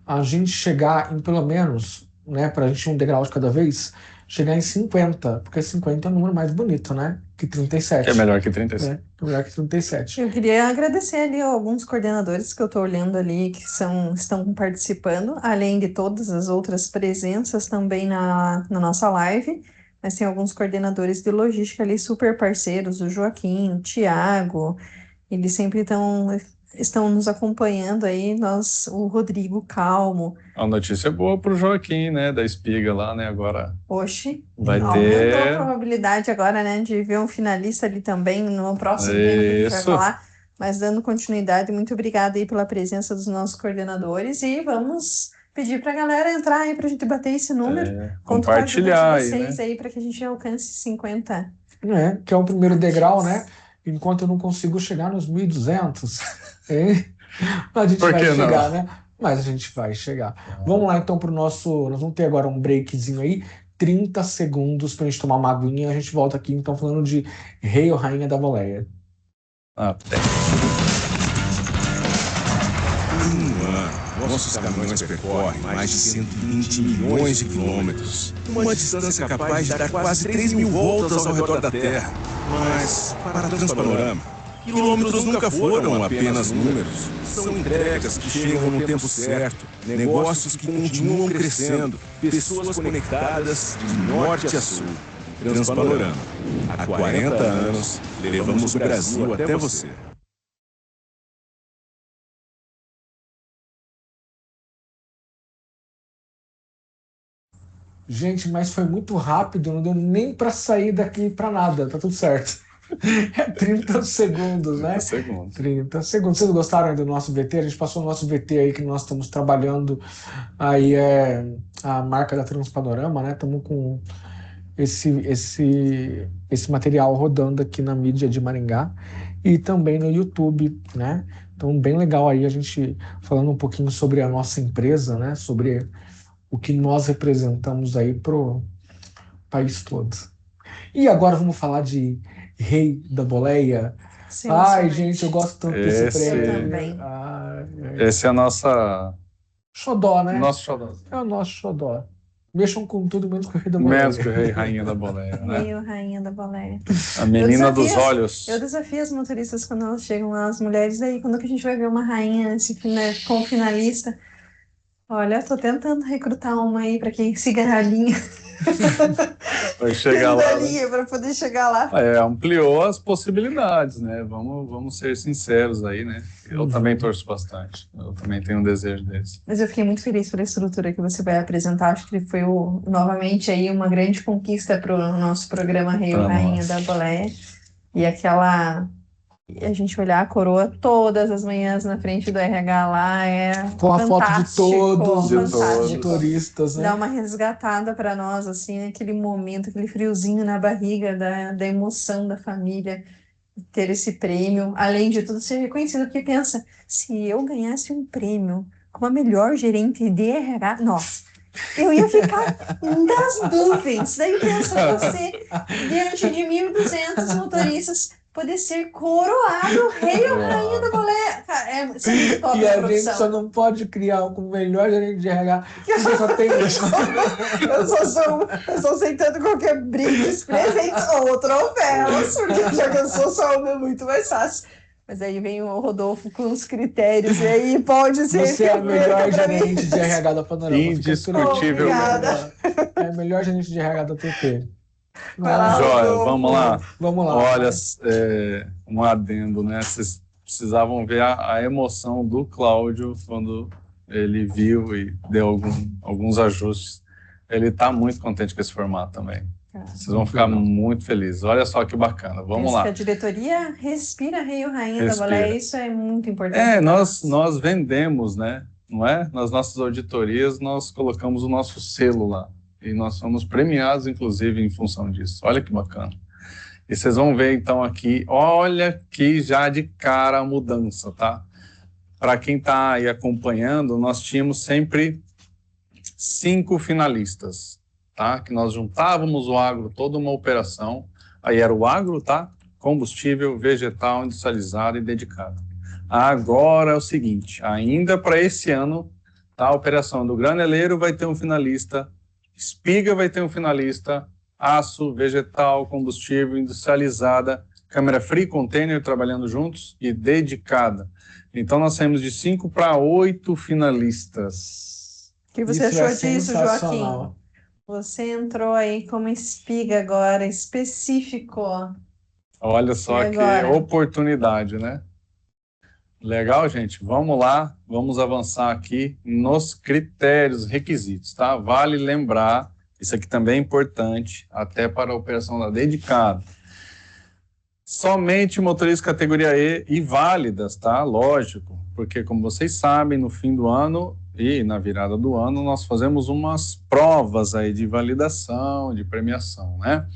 a gente chegar em pelo menos, né, para a gente ir um degrau de cada vez, chegar em 50, porque 50 é um número mais bonito, né, que 37. Que é melhor que 37. É melhor que 37. Eu queria agradecer ali alguns coordenadores que eu estou olhando ali, que estão participando, além de todas as outras presenças também na nossa live. Mas tem alguns coordenadores de logística ali super parceiros, o Joaquim, o Tiago, eles sempre estão nos acompanhando aí, o Rodrigo Calmo. A notícia boa para o Joaquim, né, da Espiga lá, né, agora. Oxe, vai aumentou ter a probabilidade agora, né, de ver um finalista ali também no próximo tempo que a gente vai falar. Mas dando continuidade, muito obrigada aí pela presença dos nossos coordenadores e vamos pedir para a galera entrar aí para a gente bater esse número. Compartilhar aí, vocês, né? Aí para que a gente alcance 50. Que é o primeiro degrau, né? Enquanto eu não consigo chegar nos 1.200, a gente vai chegar, né? Mas a gente vai chegar. Vamos lá então para o nosso... Nós vamos ter agora um breakzinho aí, 30 segundos para a gente tomar uma aguinha. A gente volta aqui então falando de Rei ou Rainha da Boleia. Nossos caminhões percorrem mais de 120 milhões de quilômetros, uma distância capaz de dar quase 3.000 voltas ao redor da Terra. Mas, para a Transpanorama, quilômetros nunca foram apenas números. São entregas que chegam no tempo certo, negócios que continuam crescendo, pessoas conectadas de norte a sul. Transpanorama. Há 40 anos, levamos o Brasil até você. Gente, mas foi muito rápido, não deu nem para sair daqui para nada, tá tudo certo. 30 segundos, né? 30 segundos. Vocês gostaram do nosso VT? A gente passou o nosso VT aí que nós estamos trabalhando, aí a marca da Transpanorama, né? Estamos com esse material rodando aqui na mídia de Maringá e também no YouTube, né? Então, bem legal aí a gente falando um pouquinho sobre a nossa empresa, né? Sobre o que nós representamos aí pro país todo. E agora vamos falar de Rei da Boleia. Ai, gente, eu gosto tanto desse prêmio. Eu também. Esse é a nossa... Xodó, né? Nosso xodó. É o nosso xodó. Mexam com tudo menos com o Rei da Boleia. Menos com o Rei e Rainha da Boleia, né? Rei ou Rainha da Boleia. A menina dos olhos. Eu desafio as motoristas quando elas chegam lá, as mulheres, aí quando que a gente vai ver uma rainha como finalista? Olha, tô tentando recrutar uma aí para quem siga a linha. Vai chegar lá. Para poder chegar lá. Ampliou as possibilidades, né? Vamos ser sinceros aí, né? Eu também torço bastante. Eu também tenho um desejo desse. Mas eu fiquei muito feliz pela estrutura que você vai apresentar. Acho que foi novamente aí uma grande conquista para o nosso programa Rei ou Rainha da Boleia. E a gente olhar a coroa todas as manhãs na frente do RH lá com a foto de todos os motoristas, né? Dá uma resgatada para nós, assim, aquele momento, aquele friozinho na barriga da emoção da família, ter esse prêmio, além de tudo ser reconhecido, porque pensa, se eu ganhasse um prêmio como a melhor gerente de RH, nossa, eu ia ficar das nuvens. Daí pensa você, diante de 1.200 motoristas, poder ser coroado Rei ou Rainha da Boleia. Cara, é muito top. E a gente só não pode criar o melhor gerente de RH, porque só tem isso. Eu só aceitando qualquer brinde, presente ou troféus, porque já que eu sou só uma, é muito mais fácil. Mas aí vem o Rodolfo com os critérios, e aí pode ser. Você é a melhor gerente de RH da Panorama. Indiscutível. É a melhor gerente de RH da TP. Joia, vamos lá. Vamos lá. Olha, um adendo, né? Vocês precisavam ver a emoção do Cláudio quando ele viu e deu alguns ajustes. Ele está muito contente com esse formato também. Vocês vão ficar muito felizes. Olha só que bacana. Vamos lá. Que a diretoria respira rei ou rainha da Boleia, isso é muito importante. Nós vendemos, né? Não é? Nas nossas auditorias, nós colocamos o nosso selo lá. E nós somos premiados, inclusive, em função disso. Olha que bacana. E vocês vão ver, então, aqui, olha que já de cara a mudança, tá? Para quem está aí acompanhando, nós tínhamos sempre 5 finalistas. Tá? Que nós juntávamos o agro, toda uma operação, aí era o agro, tá? Combustível, vegetal, industrializado e dedicado. Agora é o seguinte, ainda para esse ano, tá? A operação do graneleiro vai ter um finalista, espiga vai ter um finalista, aço, vegetal, combustível, industrializada, câmara free, container trabalhando juntos e dedicada. Então nós saímos de 5 para 8 finalistas. O que você achou disso, Joaquim? Você entrou aí como espiga agora, específico. Olha só que oportunidade, né? Legal, gente? Vamos lá, vamos avançar aqui nos critérios, requisitos, tá? Vale lembrar, isso aqui também é importante, até para a operação da dedicada. Somente motoristas categoria E válidas, tá? Lógico, porque como vocês sabem, no fim do ano e na virada do ano, nós fazemos umas provas aí de validação, de premiação, né?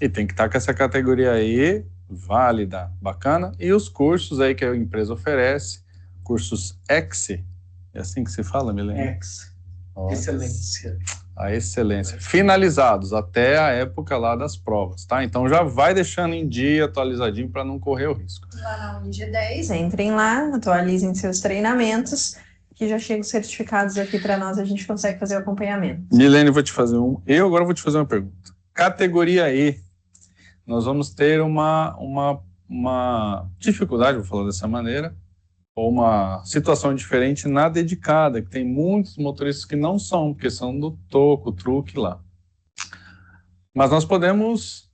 E tem que estar com essa categoria aí válida, bacana. E os cursos aí que a empresa oferece, cursos EXCE, é assim que se fala, Milene? EXCE, excelência. A excelência. Finalizados até a época lá das provas, tá? Então já vai deixando em dia, atualizadinho, para não correr o risco. Lá na Ung10, entrem lá, atualizem seus treinamentos, que já chegam certificados aqui para nós, a gente consegue fazer o acompanhamento. Milene, eu agora vou te fazer uma pergunta. Categoria E, nós vamos ter uma dificuldade, vou falar dessa maneira, ou uma situação diferente na dedicada, que tem muitos motoristas que não são, porque são do toco, truque lá. Mas nós podemos,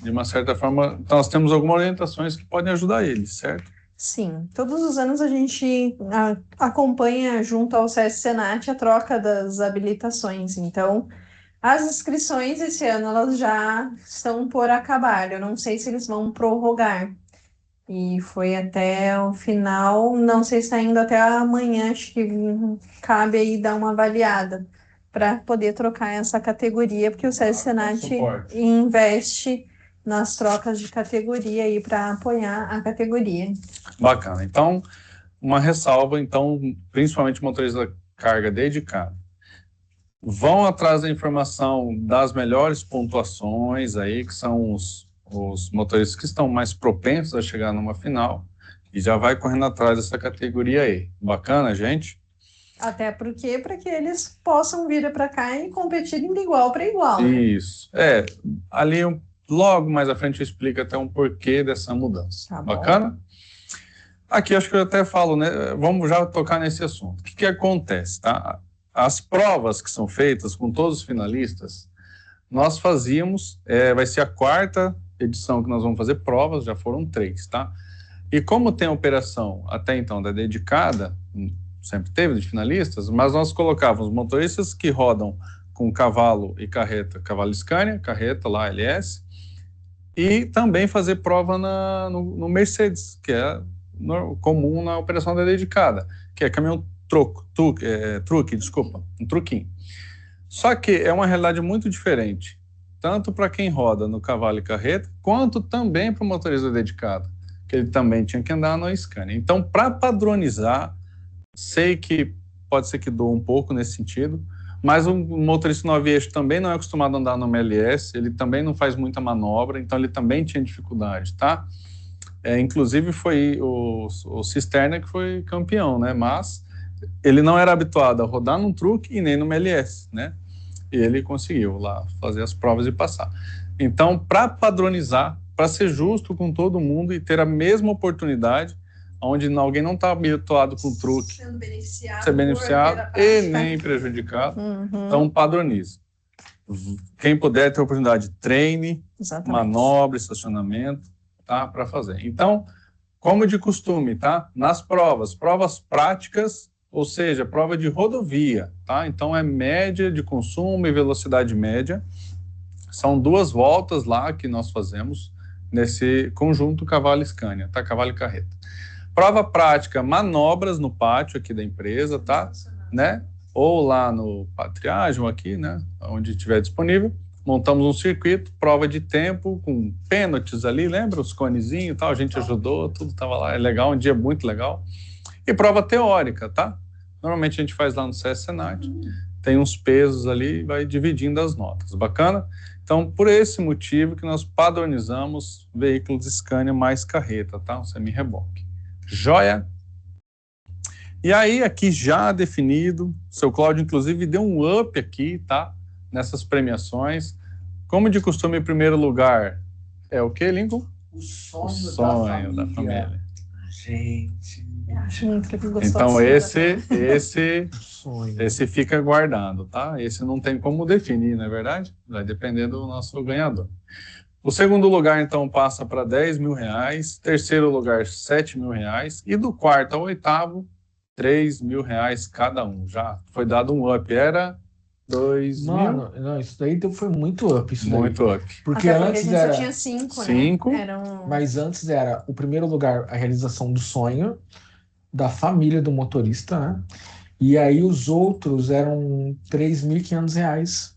de uma certa forma, então nós temos algumas orientações que podem ajudar eles, certo? Sim, todos os anos a gente acompanha junto ao SESC Senat a troca das habilitações, então as inscrições esse ano elas já estão por acabar, eu não sei se eles vão prorrogar, e foi até o final, não sei se está indo até amanhã, acho que cabe aí dar uma avaliada para poder trocar essa categoria, porque o SESC Senat investe nas trocas de categoria aí para apoiar a categoria. Bacana. Então, uma ressalva, então, principalmente motoristas da carga dedicada. Vão atrás da informação das melhores pontuações aí, que são os motoristas que estão mais propensos a chegar numa final, e já vai correndo atrás dessa categoria aí. Bacana, gente? Até porque para que eles possam vir para cá e competirem de igual para igual. Né? Isso. Ali logo mais à frente eu explico até um porquê dessa mudança. Tá bacana? Aqui acho que eu até falo, né? Vamos já tocar nesse assunto. O que acontece, tá? As provas que são feitas com todos os finalistas, nós fazíamos, vai ser a 4ª edição que nós vamos fazer provas, já foram 3, tá? E como tem a operação até então da dedicada, sempre teve de finalistas, mas nós colocávamos motoristas que rodam com cavalo e carreta, cavalo Scania, carreta lá, LS, e também fazer prova no Mercedes, que é comum na operação da dedicada, que é caminhão truque, um truquinho. Só que é uma realidade muito diferente, tanto para quem roda no cavalo e carreta, quanto também para o motorista dedicado, que ele também tinha que andar no Scania. Então, para padronizar, sei que pode ser que doa um pouco nesse sentido, mas o motorista 9-eixo também não é acostumado a andar no MLS, ele também não faz muita manobra, então ele também tinha dificuldade, tá? Inclusive foi o Cisterna que foi campeão, né? Mas ele não era habituado a rodar num truque e nem no MLS, né? E ele conseguiu lá fazer as provas e passar. Então, para padronizar, para ser justo com todo mundo e ter a mesma oportunidade, onde alguém não está habituado com o truque, ser beneficiado e nem prejudicado. Então, padronize. Quem puder ter oportunidade, treine, manobra, estacionamento, tá? Para fazer. Então, como de costume, tá? Nas provas práticas, ou seja, prova de rodovia, tá? Então, é média de consumo e velocidade média. São 2 voltas lá que nós fazemos nesse conjunto cavalo e Scania, tá? Cavalo e carreta. Prova prática, manobras no pátio aqui da empresa, tá? Né? Ou lá no Patriagem, ou aqui, né? Onde estiver disponível. Montamos um circuito, prova de tempo, com pênaltis ali, lembra? Os conezinhos e tal, a gente ajudou, tudo estava lá, é legal, um dia muito legal. E prova teórica, tá? Normalmente a gente faz lá no CS Senat, tem uns pesos ali, vai dividindo as notas, bacana? Então, por esse motivo que nós padronizamos veículos Scania mais carreta, tá? Um semi-reboque. Joia? E aí, aqui já definido, o seu Cláudio, inclusive, deu um up aqui, tá? Nessas premiações. Como de costume, em primeiro lugar, é o que, Lincoln? O sonho, da família. Gente. Acho muito gostoso. Então, esse fica guardado, tá? Esse não tem como definir, não é verdade? Vai depender do nosso ganhador. O segundo lugar, então, passa para R$10.000. Terceiro lugar, R$7.000. E do quarto ao oitavo, R$3.000 cada um. Já foi dado um up. Era 2.000. Mano, não, isso daí foi muito up. Muito up. Porque até antes a gente era só tinha 5, né? 5. Mas antes era o primeiro lugar, a realização do sonho da família do motorista, né? E aí os outros eram R$3.500,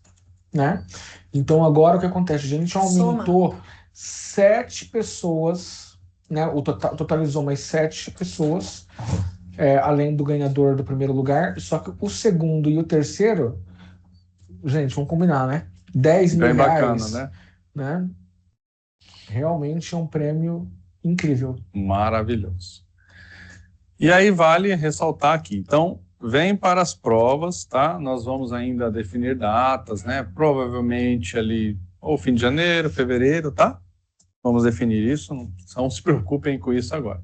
né? Então agora o que acontece? A gente aumentou 7 pessoas, né? Totalizou mais 7 pessoas, além do ganhador do primeiro lugar. Só que o segundo e o terceiro, gente, vamos combinar, né? R$10.000, bem bacana, né? Realmente é um prêmio incrível. Maravilhoso. E aí vale ressaltar aqui. Então, vem para as provas, tá? Nós vamos ainda definir datas, né? Provavelmente ali, ou fim de janeiro, fevereiro, tá? Vamos definir isso, não se preocupem com isso agora.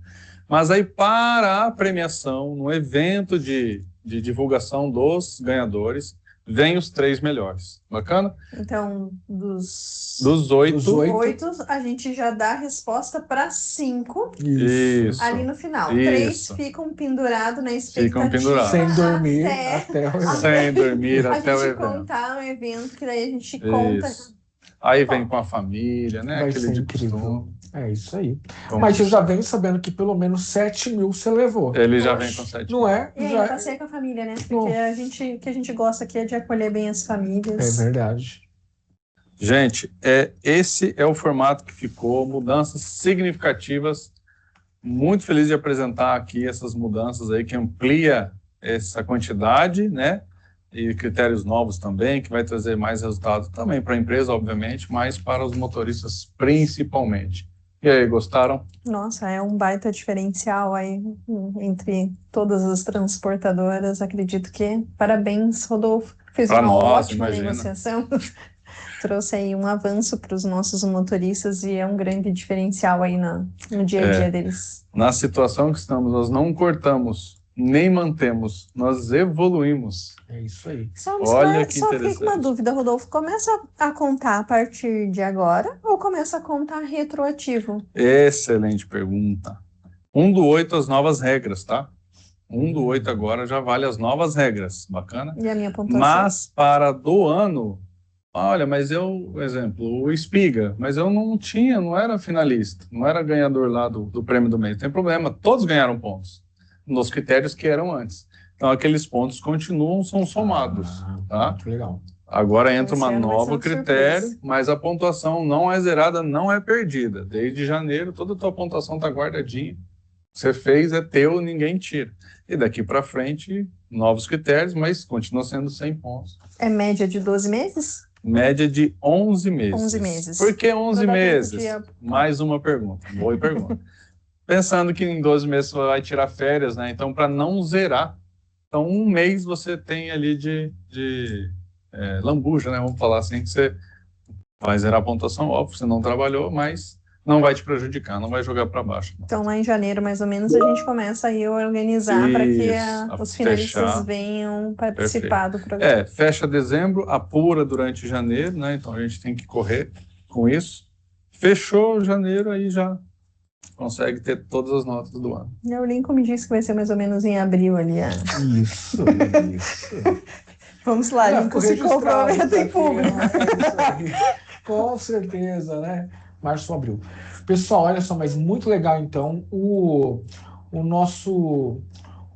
Mas aí, para a premiação, no evento de divulgação dos ganhadores, vem os 3 melhores. Bacana? Então, dos 8, a gente já dá a resposta para 5 Isso. ali no final. Isso. 3 ficam pendurados na expectativa. Ficam pendurados. Sem dormir até o evento. Sem dormir até o A gente evento. contar o evento, que daí a gente conta. Isso. Aí vem com a família, né? Vai Aquele ser de incrível. costume. É isso aí. Vamos. Mas eu já venho sabendo que pelo menos 7.000 você levou. Ele já vem com 7. Não é? E aí, Já... passeia com a família, né? Porque o que a gente gosta aqui é de acolher bem as famílias. É verdade. Gente, esse é o formato que ficou, mudanças significativas. Muito feliz de apresentar aqui essas mudanças aí, que amplia essa quantidade, né? E critérios novos também, que vai trazer mais resultados também para a empresa, obviamente, mas para os motoristas principalmente. E aí, gostaram? Nossa, é um baita diferencial aí entre todas as transportadoras. Acredito que parabéns, Rodolfo. Fez Pra uma nós, ótima imagina. negociação. Trouxe aí um avanço para os nossos motoristas e é um grande diferencial aí no dia a dia deles. Na situação que estamos, nós não cortamos, nem mantemos, nós evoluímos. É isso aí. Olha que só fiquei interessante. com uma dúvida, Rodolfo. Começa a contar a partir de agora ou começa a contar retroativo? Excelente pergunta. 1 do 8 as novas regras, tá? 1 do 8 agora já vale as novas regras. Bacana? E a minha pontuação? Mas para do ano, olha, mas exemplo, o Espiga, mas eu não era finalista, não era ganhador lá do prêmio do mês. Não tem problema, todos ganharam pontos nos critérios que eram antes. Então, aqueles pontos são somados, tá? Muito legal. Agora entra uma Esse ano vai ser nova uma critério, surpresa. mas a pontuação não é zerada, não é perdida. Desde janeiro, toda a tua pontuação está guardadinha. Você fez, é teu, ninguém tira. E daqui para frente, novos critérios, mas continua sendo 100 pontos. É média de 12 meses? Média de 11 meses. 11 meses. Por que 11 Pra dar tempo meses? Mais uma pergunta, boa pergunta. Pensando que em 12 meses você vai tirar férias, né? Então, para não zerar, então 1 mês você tem ali de lambuja, né? Vamos falar assim, que você vai zerar a pontuação, óbvio, você não trabalhou, mas não vai te prejudicar, não vai jogar para baixo. Então, lá em janeiro, mais ou menos, a gente começa aí a organizar para que os finalistas venham participar do programa. Fecha dezembro, apura durante janeiro, né? Então a gente tem que correr com isso. Fechou janeiro, aí já consegue ter todas as notas do ano. O Lincoln me disse que vai ser mais ou menos em abril ali. Isso. Vamos lá, Lincoln, se comprometa em público. Com certeza, né? Março, abril. Pessoal, olha só, mas muito legal, então, o nosso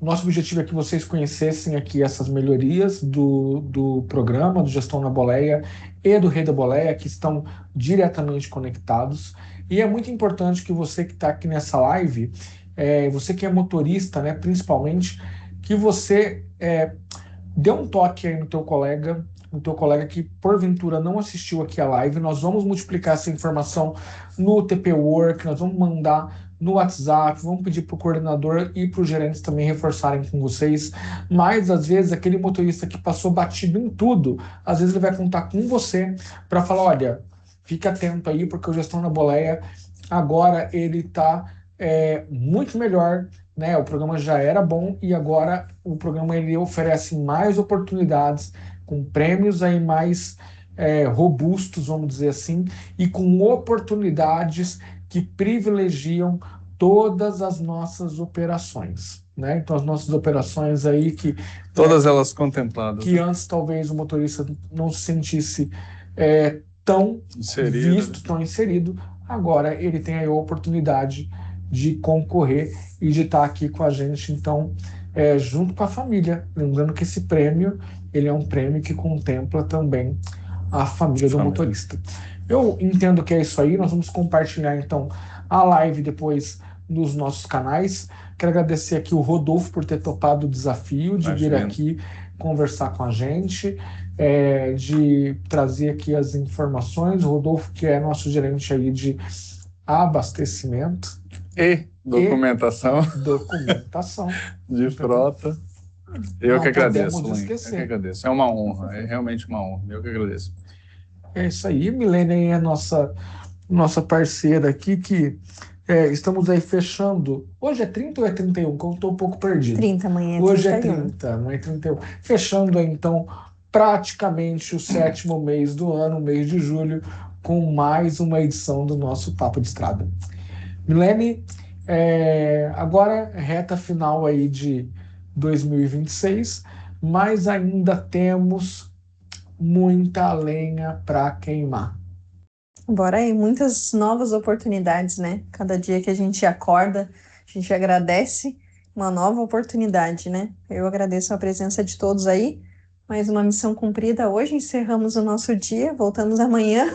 objetivo é que vocês conhecessem aqui essas melhorias do programa, do Gestão na Boleia e do Rei da Boleia, que estão diretamente conectados. E é muito importante que você que está aqui nessa live, você que é motorista, né, principalmente, que você dê um toque aí no teu colega que porventura não assistiu aqui a live. Nós vamos multiplicar essa informação no TP Work, nós vamos mandar no WhatsApp, vamos pedir para o coordenador e para os gerentes também reforçarem com vocês. Mas às vezes aquele motorista que passou batido em tudo, às vezes ele vai contar com você para falar, olha, fica atento aí, porque o Gestão na Boleia agora ele está muito melhor, né? O programa já era bom e agora o programa ele oferece mais oportunidades, com prêmios aí mais robustos, vamos dizer assim, e com oportunidades que privilegiam todas as nossas operações, né? Então as nossas operações aí que todas elas contempladas, que antes talvez o motorista não se sentisse tão visto, tão inserido, agora ele tem aí a oportunidade de concorrer e de estar aqui com a gente, então, junto com a família. Lembrando que esse prêmio, ele é um prêmio que contempla também a família do motorista. Eu entendo que é isso aí, nós vamos compartilhar, então, a live depois nos nossos canais. Quero agradecer aqui o Rodolfo por ter topado o desafio de vir aqui conversar com a gente, de trazer aqui as informações. O Rodolfo, que é nosso gerente aí de abastecimento e documentação de frota. Eu que agradeço, Link. Eu que agradeço. É uma honra, é realmente uma honra. Eu que agradeço. É isso aí. Milene é nossa parceira aqui, que estamos aí fechando. Hoje é 30 ou é 31? Que eu estou um pouco perdido. 30, amanhã é 31. Hoje é 30, amanhã é 31. Fechando aí, então, praticamente o 7º mês do ano, o mês de julho, com mais uma edição do nosso Papo de Estrada. Milene, agora reta final aí de 2026, mas ainda temos muita lenha para queimar. Bora aí, muitas novas oportunidades, né? Cada dia que a gente acorda, a gente agradece uma nova oportunidade, né? Eu agradeço a presença de todos aí. Mais uma missão cumprida hoje, encerramos o nosso dia, voltamos amanhã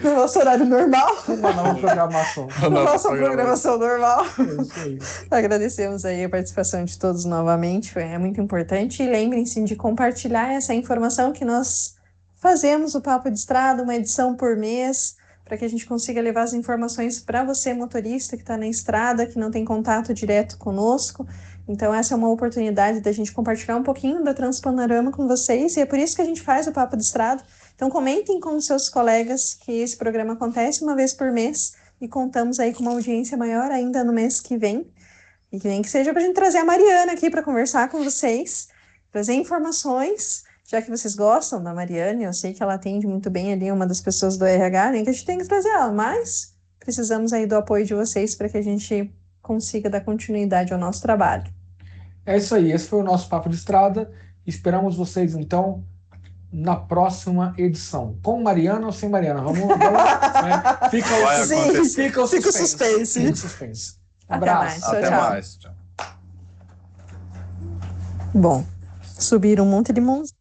no nosso horário normal. Uma nova programação. Nossa programação normal. É isso aí. Agradecemos aí a participação de todos novamente, é muito importante. E lembrem-se de compartilhar essa informação que nós fazemos o Papo de Estrada, uma edição por mês, para que a gente consiga levar as informações para você, motorista, que está na estrada, que não tem contato direto conosco. Então, essa é uma oportunidade da gente compartilhar um pouquinho da Transpanorama com vocês, e é por isso que a gente faz o Papo de Estrada. Então, comentem com os seus colegas que esse programa acontece uma vez por mês, e contamos aí com uma audiência maior ainda no mês que vem. E que nem que seja para a gente trazer a Mariana aqui para conversar com vocês, trazer informações, já que vocês gostam da Mariana, eu sei que ela atende muito bem ali, uma das pessoas do RH, nem que a gente tem que trazer ela, mas precisamos aí do apoio de vocês para que a gente consiga dar continuidade ao nosso trabalho. É isso aí, esse foi o nosso Papo de Estrada. Esperamos vocês, então, na próxima edição. Com Mariana ou sem Mariana? Vamos né? Fica o suspense. Abraço. Até mais. Tchau. Bom, subir um monte de mãos.